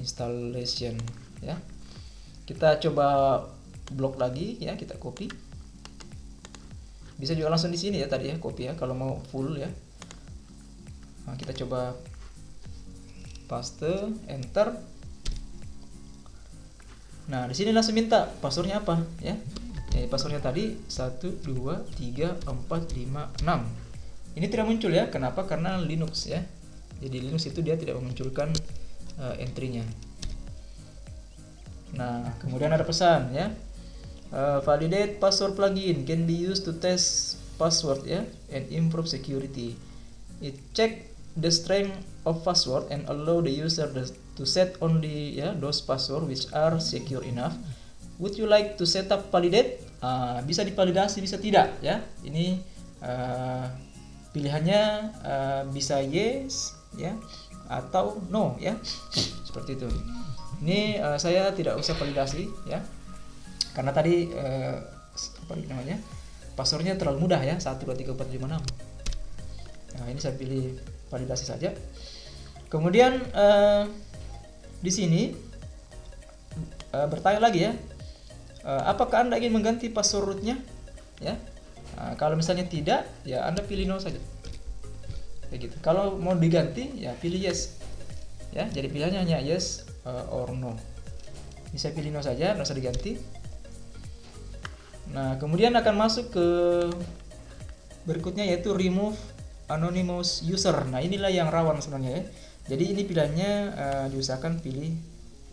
installation ya. Kita coba blok lagi ya, kita copy. Bisa juga langsung di sini ya tadi ya, copy ya kalau mau full ya. Nah, kita coba paste, enter. Nah, di sini langsung minta passwordnya apa ya. Passwordnya tadi 1 2 3 4 5 6. Ini tidak muncul ya. Kenapa? Karena Linux ya. Jadi Linux itu dia tidak memunculkan entry-nya. Nah, kemudian ada pesan ya. Validate password plugin can be used to test password ya and improve security. It check the strength of password and allow the user to set only ya those password which are secure enough. Would you like to set up validate? Bisa divalidasi, bisa tidak ya. Ini pilihannya bisa yes ya atau no ya. Seperti itu. Ini saya tidak usah validasi ya. Karena tadi apa namanya? Passwordnya terlalu mudah ya, 1 2 3 4 5 6. Nah, ini saya pilih validasi saja. Kemudian di sini bertanya lagi ya. Apakah Anda ingin mengganti password rootnya? Ya. Kalau misalnya tidak, ya Anda pilih no saja. Kayak gitu. Kalau mau diganti, ya pilih yes. Ya, jadi pilihannya hanya yes or no. Ini saya pilih no saja, nggak usah diganti. Nah, kemudian akan masuk ke berikutnya yaitu remove anonymous user. Nah, inilah yang rawan sebenarnya ya. Jadi ini pilihannya diusahakan pilih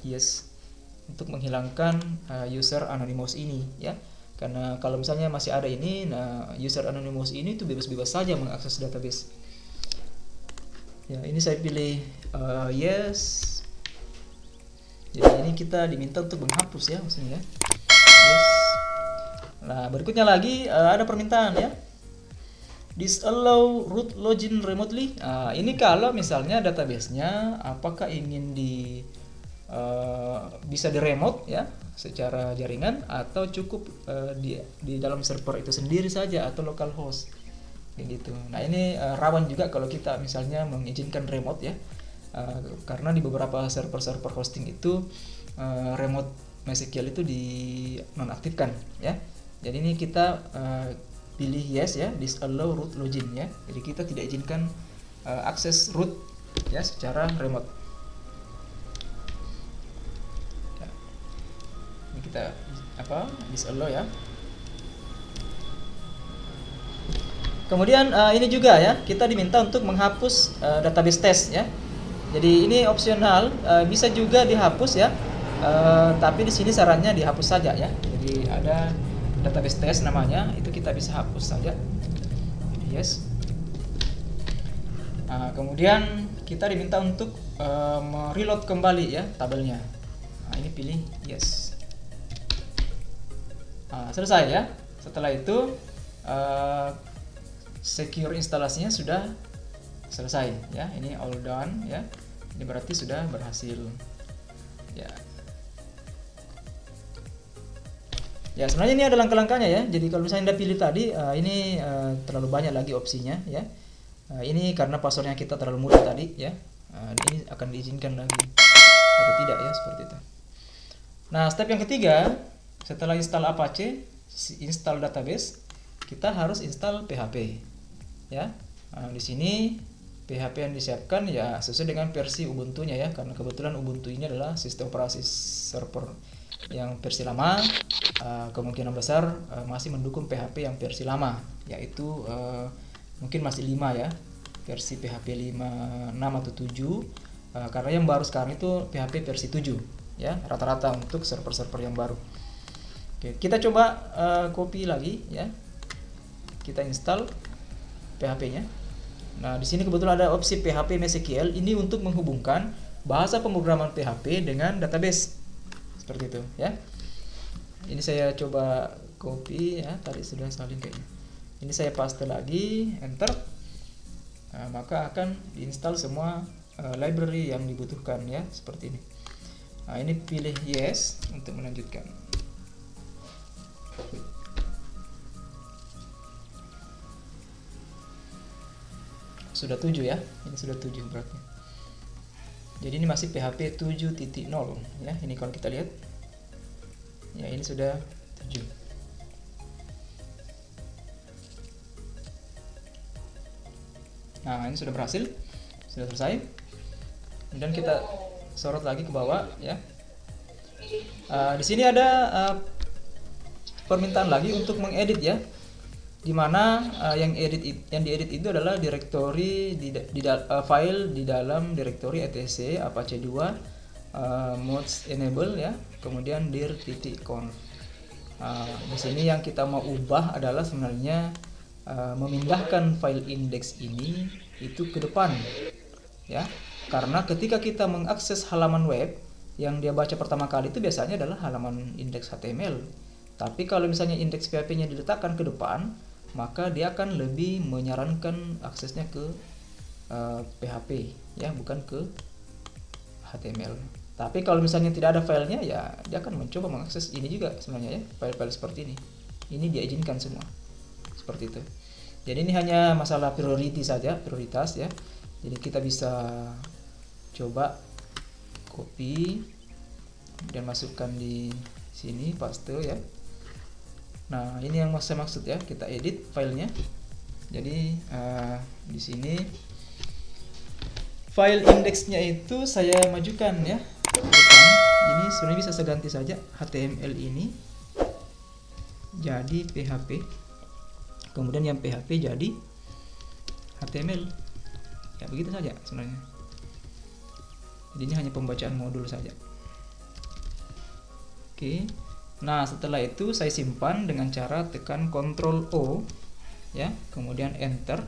yes untuk menghilangkan user anonymous ini ya. Karena kalau misalnya masih ada ini, nah user anonymous ini tuh bebas-bebas saja mengakses database. Ya, ini saya pilih yes. Jadi ini kita diminta untuk menghapus ya maksudnya ya. Yes. Nah, berikutnya lagi ada permintaan ya. Disallow root login remotely. Ini kalau misalnya database-nya apakah ingin bisa di remote ya secara jaringan atau cukup di dalam server itu sendiri saja atau localhost kayak gitu. Nah, ini rawan juga kalau kita misalnya mengizinkan remote ya. Karena di beberapa server-server hosting itu remote MySQL itu dinonaktifkan ya. Jadi ini kita pilih yes ya, disallow root login ya. Jadi kita tidak izinkan akses root ya secara remote. Ya. Ini kita disallow ya. Kemudian ini juga ya, kita diminta untuk menghapus database test ya. Jadi ini opsional, bisa juga dihapus ya. Tapi di sini sarannya dihapus saja ya. Jadi ada database test namanya, itu kita bisa hapus saja. Yes. Kemudian kita diminta untuk mereload kembali ya tabelnya. Ini pilih yes. Selesai ya. Setelah itu secure instalasinya sudah selesai ya. Ini all done ya. Ini berarti sudah berhasil. Ya. Ya, sebenarnya ini ada langkah-langkahnya ya. Jadi kalau misalnya Anda pilih tadi, ini terlalu banyak lagi opsinya ya. Ini karena passwordnya kita terlalu mudah tadi ya. Ini akan diizinkan lagi atau tidak ya, seperti itu. Nah, step yang ketiga, setelah install Apache, install database, kita harus install PHP ya. Di sini PHP yang disiapkan ya sesuai dengan versi Ubuntu-nya ya, karena kebetulan Ubuntu ini adalah sistem operasi server yang versi lama. Kemungkinan besar masih mendukung PHP yang versi lama, yaitu mungkin masih 5 ya, versi PHP 5, 6 atau 7. Karena yang baru sekarang itu PHP versi 7 ya, rata-rata untuk server-server yang baru. Oke, kita coba copy lagi ya. Kita install PHP-nya. Nah, di sini kebetulan ada opsi PHP MySQL, ini untuk menghubungkan bahasa pemrograman PHP dengan database. Seperti itu ya. Ini saya coba copy ya, tadi sudah salin kayaknya. Ini saya paste lagi, enter. Nah, maka akan diinstal semua library yang dibutuhkan ya, seperti ini. Nah, ini pilih yes untuk melanjutkan. Sudah 7 ya, ini sudah 7 berarti. Jadi ini masih PHP 7.0 ya. Ini kalau kita lihat ya, ini sudah 7. Nah, ini sudah berhasil, sudah selesai. Kemudian kita sorot lagi ke bawah ya. Di sini ada permintaan lagi untuk mengedit ya, dimana yang diedit itu adalah direktori file di dalam direktori etc apache 2 mods enable ya, kemudian dir.conf. Di sini yang kita mau ubah adalah sebenarnya memindahkan file index ini itu ke depan ya, karena ketika kita mengakses halaman web, yang dia baca pertama kali itu biasanya adalah halaman indeks HTML. Tapi kalau misalnya indeks PHP-nya diletakkan ke depan, maka dia akan lebih menyarankan aksesnya ke PHP ya, bukan ke HTML. Tapi kalau misalnya tidak ada filenya ya, dia akan mencoba mengakses ini juga sebenarnya ya, file-file seperti ini. Ini dia izinkan semua. Seperti itu. Jadi ini hanya masalah prioritas ya. Jadi kita bisa coba copy dan masukkan di sini, paste ya. Nah, ini yang saya maksud ya, kita edit filenya. Jadi di sini file indeksnya itu saya majukan ya. Ini sebenarnya bisa saya ganti saja HTML ini jadi PHP. Kemudian yang PHP jadi HTML. Ya begitu saja sebenarnya. Jadi ini hanya pembacaan modul saja. Oke. Nah, setelah itu saya simpan dengan cara tekan Ctrl O ya, kemudian Enter.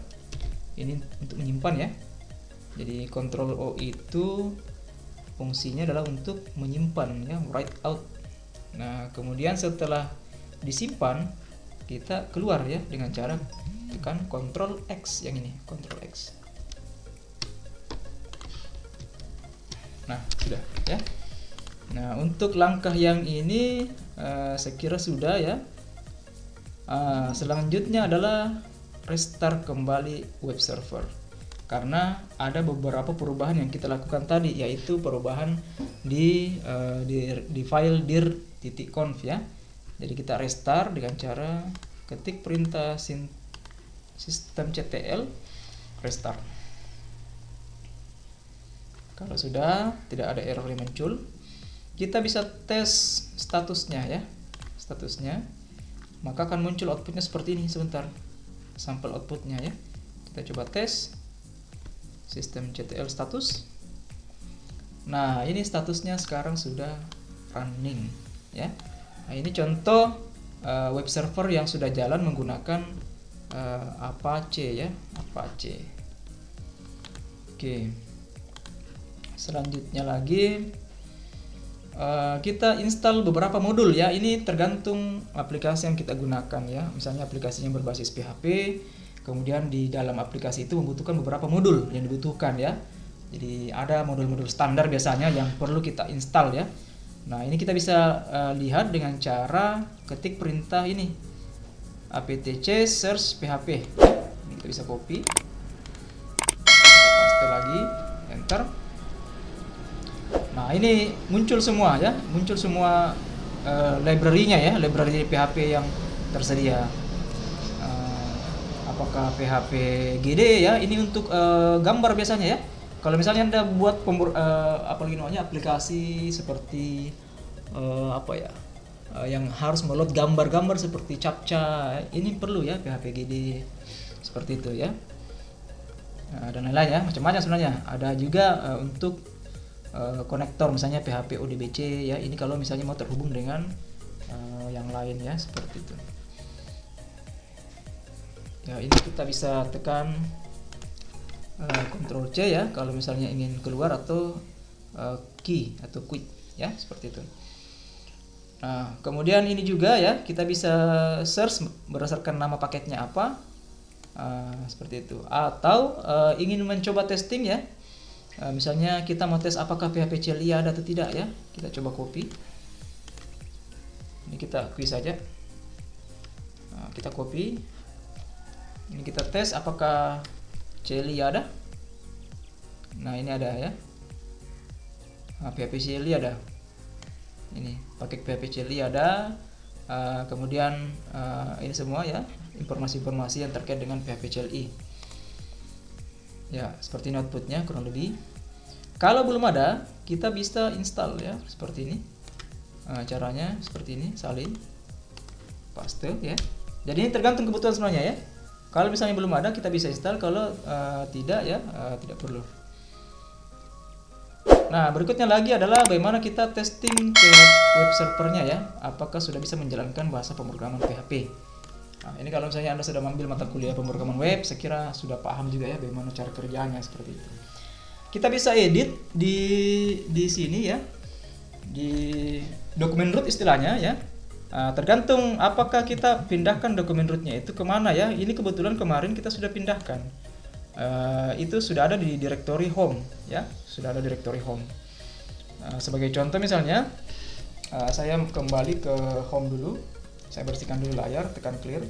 Ini untuk menyimpan ya. Jadi Ctrl O itu fungsinya adalah untuk menyimpan ya, write out. Nah, kemudian setelah disimpan, kita keluar ya dengan cara tekan Ctrl X yang ini, Ctrl X. Nah, sudah ya. Nah, untuk langkah yang ini saya kira sudah ya. Selanjutnya adalah restart kembali web server. Karena ada beberapa perubahan yang kita lakukan tadi, yaitu perubahan di file dir.conf ya. Jadi kita restart dengan cara ketik perintah systemctl restart. Kalau sudah tidak ada error yang muncul, kita bisa tes statusnya ya. Statusnya, maka akan muncul outputnya seperti ini. Sebentar, sampel outputnya ya. Kita coba tes systemctl status. Nah, ini statusnya sekarang sudah running ya. Nah, ini contoh web server yang sudah jalan menggunakan Apache ya, Apache. Oke. Selanjutnya lagi kita install beberapa modul ya. Ini tergantung aplikasi yang kita gunakan ya. Misalnya aplikasinya berbasis PHP, kemudian di dalam aplikasi itu membutuhkan beberapa modul yang dibutuhkan ya. Jadi ada modul-modul standar biasanya yang perlu kita install ya. Nah, ini kita bisa lihat dengan cara ketik perintah ini, aptc search php. Ini kita bisa copy, paste lagi, enter. Nah, ini muncul semua ya, muncul semua library-nya ya, library PHP yang tersedia. Apakah PHP GD ya, ini untuk gambar biasanya ya. Kalau misalnya Anda buat aplikasi seperti yang harus meload gambar-gambar seperti captcha, ini perlu ya PHP GD seperti itu ya. Dan lain-lain ya, macam-macam sebenarnya. Ada juga untuk konektor misalnya PHP ODBC ya. Ini kalau misalnya mau terhubung dengan yang lain ya, seperti itu. Ya, ini kita bisa tekan Ctrl C ya kalau misalnya ingin keluar, atau key atau quit ya, seperti itu. Nah, kemudian ini juga ya, kita bisa search berdasarkan nama paketnya apa, seperti itu. Atau ingin mencoba testing ya, misalnya kita mau tes apakah PHP CLI ada atau tidak ya, kita coba copy. Ini kita akui saja. Nah, kita copy. Ini kita tes apakah CLI ada. Nah, ini ada ya. PHP CLI ada. Ini pakai PHP CLI ada. Kemudian ini semua ya, informasi-informasi yang terkait dengan PHP CLI. Ya, seperti ini outputnya kurang lebih. Kalau belum ada, kita bisa install ya, seperti ini. Caranya seperti ini, salin, paste ya. Jadi ini tergantung kebutuhan sebenarnya ya. Kalau misalnya belum ada, kita bisa install. Kalau tidak ya, tidak perlu. Nah, berikutnya lagi adalah bagaimana kita testing ke web servernya ya. Apakah sudah bisa menjalankan bahasa pemrograman PHP. Nah, ini kalau misalnya Anda sudah mengambil mata kuliah pemrograman web, saya kira sudah paham juga ya bagaimana cara kerjanya seperti itu. Kita bisa edit di sini ya, di dokumen root istilahnya ya. Tergantung apakah kita pindahkan dokumen rootnya itu kemana ya. Ini kebetulan kemarin kita sudah pindahkan. Itu sudah ada di directory home ya, sudah ada directory home. Sebagai contoh misalnya, saya kembali ke home dulu, saya bersihkan dulu layar, tekan clear.